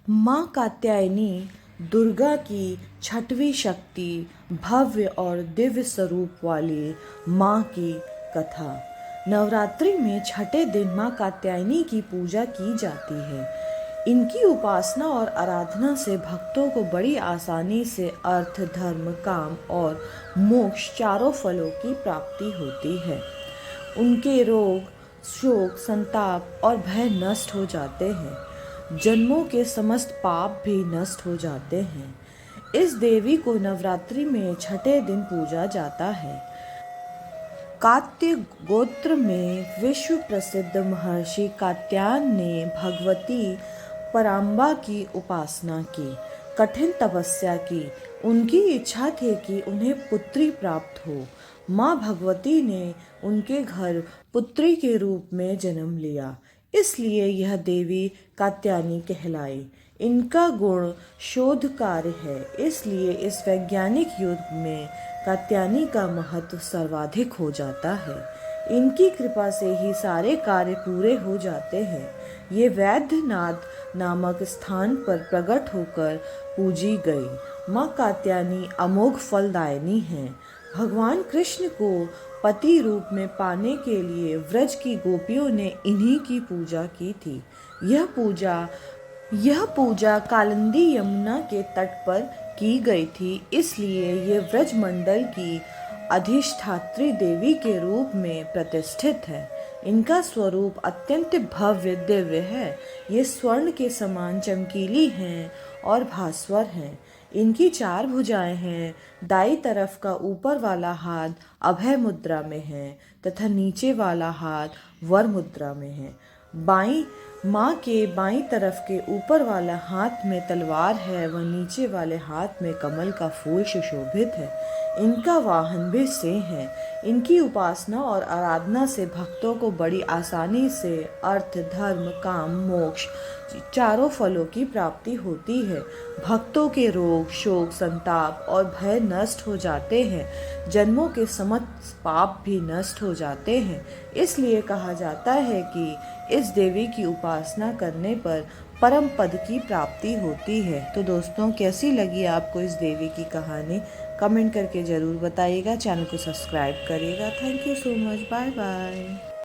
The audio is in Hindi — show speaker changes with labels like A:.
A: माँ कात्यायनी दुर्गा की छठवीं शक्ति, भव्य और दिव्य स्वरूप वाली माँ की कथा। नवरात्रि में छठे दिन माँ कात्यायनी की पूजा की जाती है। इनकी उपासना और आराधना से भक्तों को बड़ी आसानी से अर्थ, धर्म, काम और मोक्ष चारों फलों की प्राप्ति होती है। उनके रोग, शोक, संताप और भय नष्ट हो जाते हैं। जन्मों के समस्त पाप भी नष्ट हो जाते हैं। इस देवी को नवरात्रि में छठे दिन पूजा जाता है। कात्य गोत्र में विश्व प्रसिद्ध महर्षि कात्यायन ने भगवती पराम्बा की उपासना की, कठिन तपस्या की। उनकी इच्छा थी कि उन्हें पुत्री प्राप्त हो। माँ भगवती ने उनके घर पुत्री के रूप में जन्म लिया, इसलिए यह देवी कात्यायनी कहलाई। इनका गुण शोध कार्य है, इसलिए इस वैज्ञानिक युग में कात्यायनी का महत्व सर्वाधिक हो जाता है। इनकी कृपा से ही सारे कार्य पूरे हो जाते हैं। ये वैद्यनाथ नामक स्थान पर प्रकट होकर पूजी गई माँ कात्यायनी अमोघ फलदायिनी है। भगवान कृष्ण को पति रूप में पाने के लिए व्रज की गोपियों ने इन्हीं की पूजा की थी। यह पूजा कालिंदी यमुना के तट पर की गई थी, इसलिए ये व्रज मंडल की अधिष्ठात्री देवी के रूप में प्रतिष्ठित है। इनका स्वरूप अत्यंत भव्य दिव्य है। ये स्वर्ण के समान चमकीली हैं और भास्वर हैं। इनकी 4 भुजाएं हैं। दाईं तरफ का ऊपर वाला हाथ अभय मुद्रा में है तथा नीचे वाला हाथ वर मुद्रा में है। माँ के बाईं तरफ के ऊपर वाला हाथ में तलवार है व नीचे वाले हाथ में कमल का फूल सुशोभित है। इनका वाहन भी सिंह है। इनकी उपासना और आराधना से भक्तों को बड़ी आसानी से अर्थ, धर्म, काम, मोक्ष चारों फलों की प्राप्ति होती है। भक्तों के रोग, शोक, संताप और भय नष्ट हो जाते हैं। जन्मों के समस्त पाप भी नष्ट हो जाते हैं। इसलिए कहा जाता है कि इस देवी की उपासना करने पर परम पद की प्राप्ति होती है। तो दोस्तों, कैसी लगी आपको इस देवी की कहानी? कमेंट करके ज़रूर बताइएगा। चैनल को सब्सक्राइब करिएगा। Thank you so much. Bye bye.